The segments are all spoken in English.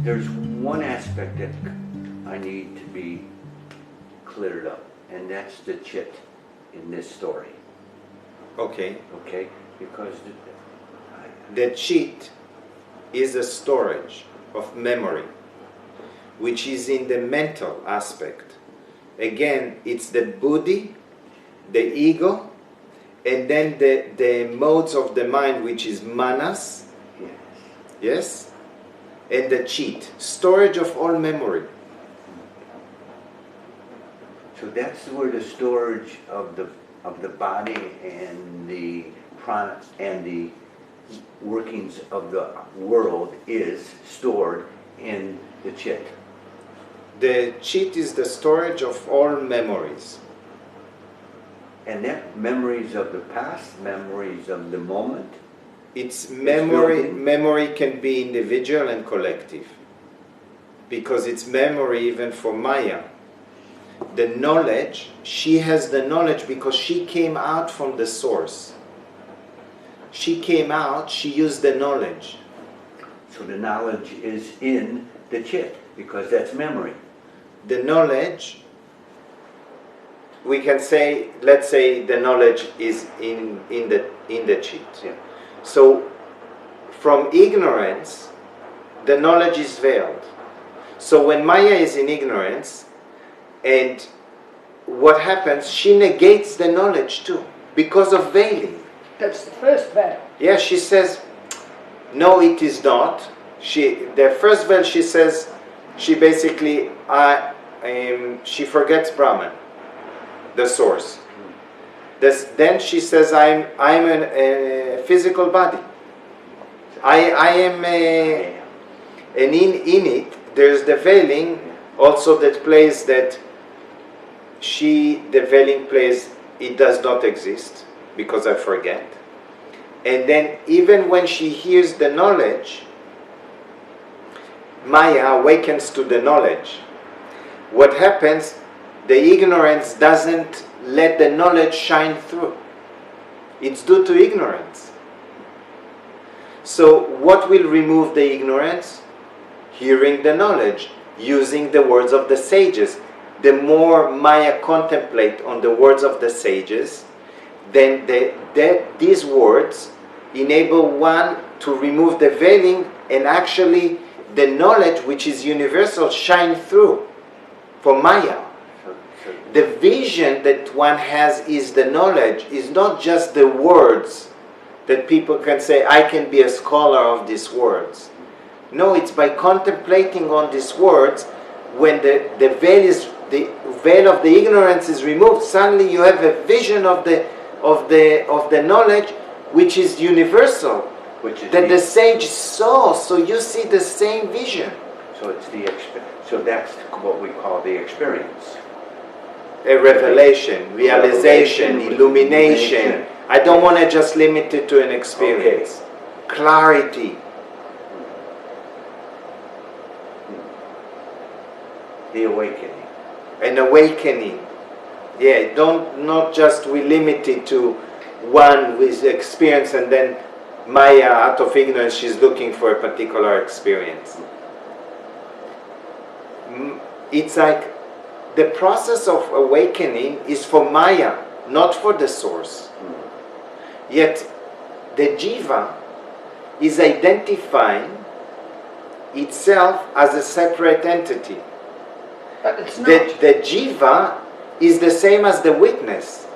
there's one aspect that I need to be cleared up, and that's the chit in this story. Okay. Okay? Because The chit is a storage of memory, which is in the mental aspect. Again, it's the buddhi, the ego, and then the modes of the mind, which is manas, yes, and the chit, storage of all memory. so that's where the storage of the body and the prana and the workings of the world is stored in the chit. The chit is the storage of all memories. And that memories of the past, memories of the moment. It's memory. building. Memory can be individual and collective, because it's memory even for Maya. The knowledge, she has the knowledge because she came out from the source. She came out, she used the knowledge. So the knowledge is in the chit, because that's memory. The knowledge, we can say, let's say the knowledge is in the chit. Yeah. So from ignorance, the knowledge is veiled. So when Maya is in ignorance, and what happens, she negates the knowledge too, because of veiling. That's the first veil. Yeah, she says, no, it is not. The first veil, she says, she basically, she forgets Brahman, the source. Then she says, I'm a physical body. I am and in it, there's the veiling also that plays that the veiling plays, it does not exist because I forget. And then even when she hears the knowledge, Maya awakens to the knowledge. What happens, the ignorance doesn't let the knowledge shine through. It's due to ignorance. So what will remove the ignorance? Hearing the knowledge, using the words of the sages. The more Maya contemplate on the words of the sages, then these words enable one to remove the veiling, and actually the knowledge, which is universal, shine through for Maya. The vision that one has is the knowledge, is not just the words that people can say, I can be a scholar of these words. No, it's by contemplating on these words, when the veil of the ignorance is removed, suddenly you have a vision of the knowledge, which is universal, that the sage saw. So you see the same vision. So it's so that's what we call the experience. A revelation, realization, illumination. I don't want to just limit it to an experience. Okay. Clarity. The awakening. An awakening. Yeah, not just we limit it to one with experience, and then Maya, out of ignorance, she's looking for a particular experience. It's like the process of awakening is for Maya, not for the source. Yet the Geva is identifying itself as a separate entity. But it's not. The Geva is the same as the witness,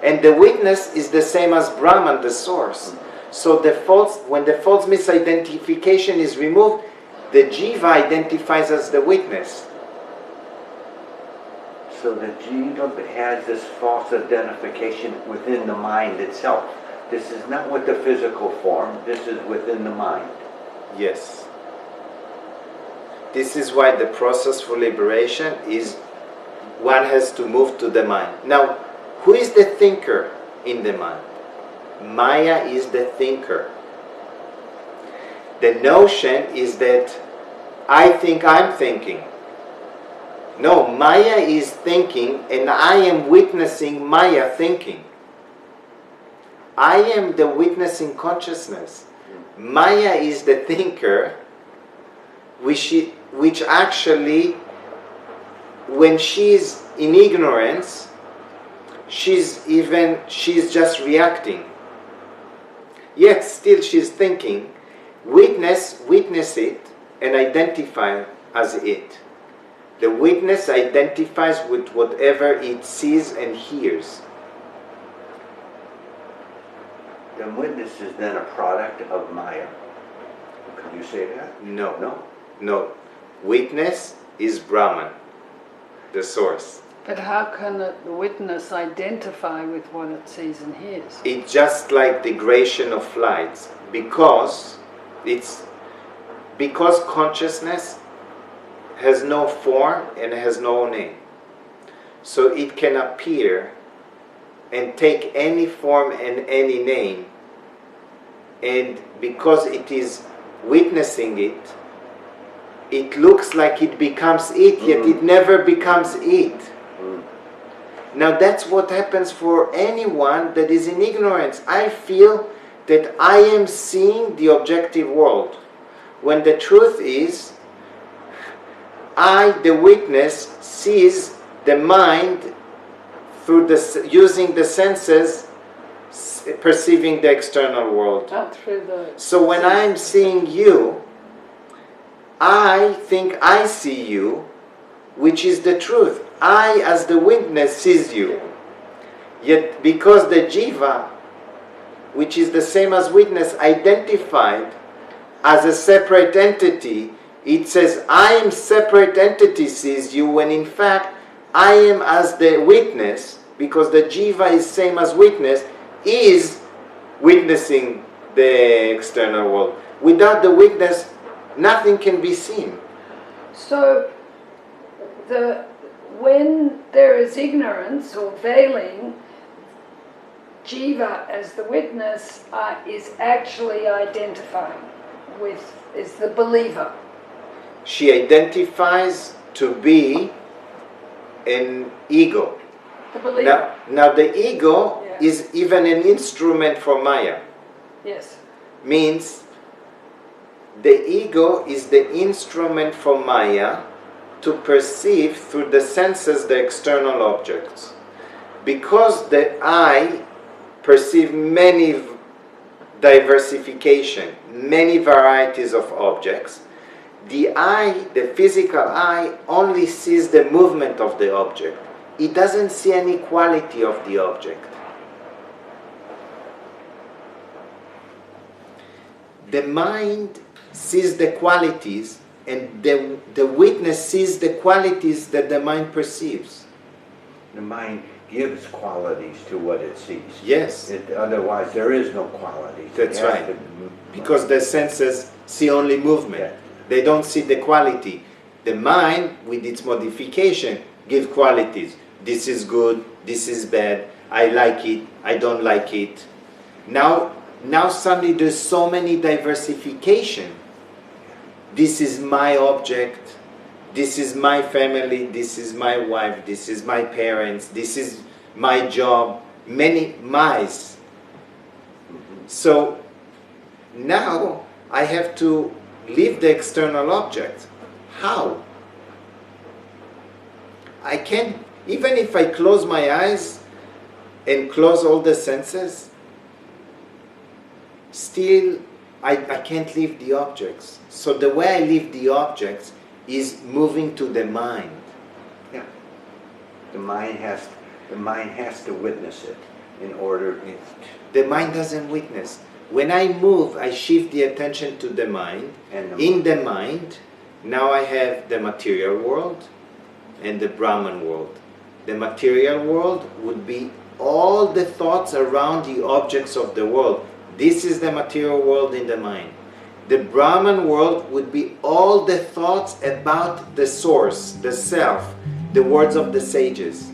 and the witness is the same as Brahman, the source. So when the false misidentification is removed, the Geva identifies as the witness. So the Geva has this false identification within the mind itself. This is not with the physical form, this is within the mind. Yes. This is why the process for liberation is one has to move to the mind. Now, who is the thinker in the mind? Maya is the thinker. The notion is that I think I'm thinking. No, Maya is thinking, and I am witnessing Maya thinking. I am the witnessing consciousness. Maya is the thinker, which which actually, when she's in ignorance, she's just reacting. Yet still she's thinking. Witness it and identify as it. The witness identifies with whatever it sees and hears. The witness is then a product of Maya. Could you say that? No. Witness is Brahman, the source. But how can the witness identify with what it sees and hears? It's just like the gradation of lights, because consciousness has no form and has no name. So it can appear and take any form and any name, and because it is witnessing it, it looks like it becomes it, yet it never becomes it. Now that's what happens for anyone that is in ignorance. I feel that I am seeing the objective world, when the truth is, I, the witness, sees the mind through using the senses, perceiving the external world. Not through the... So when I'm seeing you, I think I see you, which is the truth. I, as the witness, sees you. Yet because the Geva, which is the same as witness, identified as a separate entity, it says, I am separate entity sees you, when in fact, I am as the witness, because the Geva is same as witness, is witnessing the external world. Without the witness, nothing can be seen. So, when there is ignorance or veiling, Geva as the witness is actually identifying with, is the believer. She identifies to be an ego. The believer. Now the ego is even an instrument for Maya. Yes. Means the ego is the instrument for Maya to perceive through the senses the external objects. Because the I perceive many diversification, many varieties of objects, the eye, the physical eye, only sees the movement of the object. It doesn't see any quality of the object. The mind sees the qualities, and the witness sees the qualities that the mind perceives. The mind gives qualities to what it sees. Yes. Otherwise, there is no qualities. That's right. Because the senses see only movement. Yeah. They don't see the quality. The mind, with its modification, gives qualities. This is good, this is bad, I like it, I don't like it. Now suddenly there's so many diversification. This is my object, this is my family, this is my wife, this is my parents, this is my job, many my's. So now I have to leave the external object. How? I can't, even if I close my eyes and close all the senses, still I can't leave the objects. So the way I leave the objects is moving to the mind. Yeah. The mind has to witness it in order. The mind doesn't witness. When I move, I shift the attention to the mind. And in the mind, now I have the material world and the Brahman world. The material world would be all the thoughts around the objects of the world. This is the material world in the mind. The Brahman world would be all the thoughts about the source, the self, the words of the sages.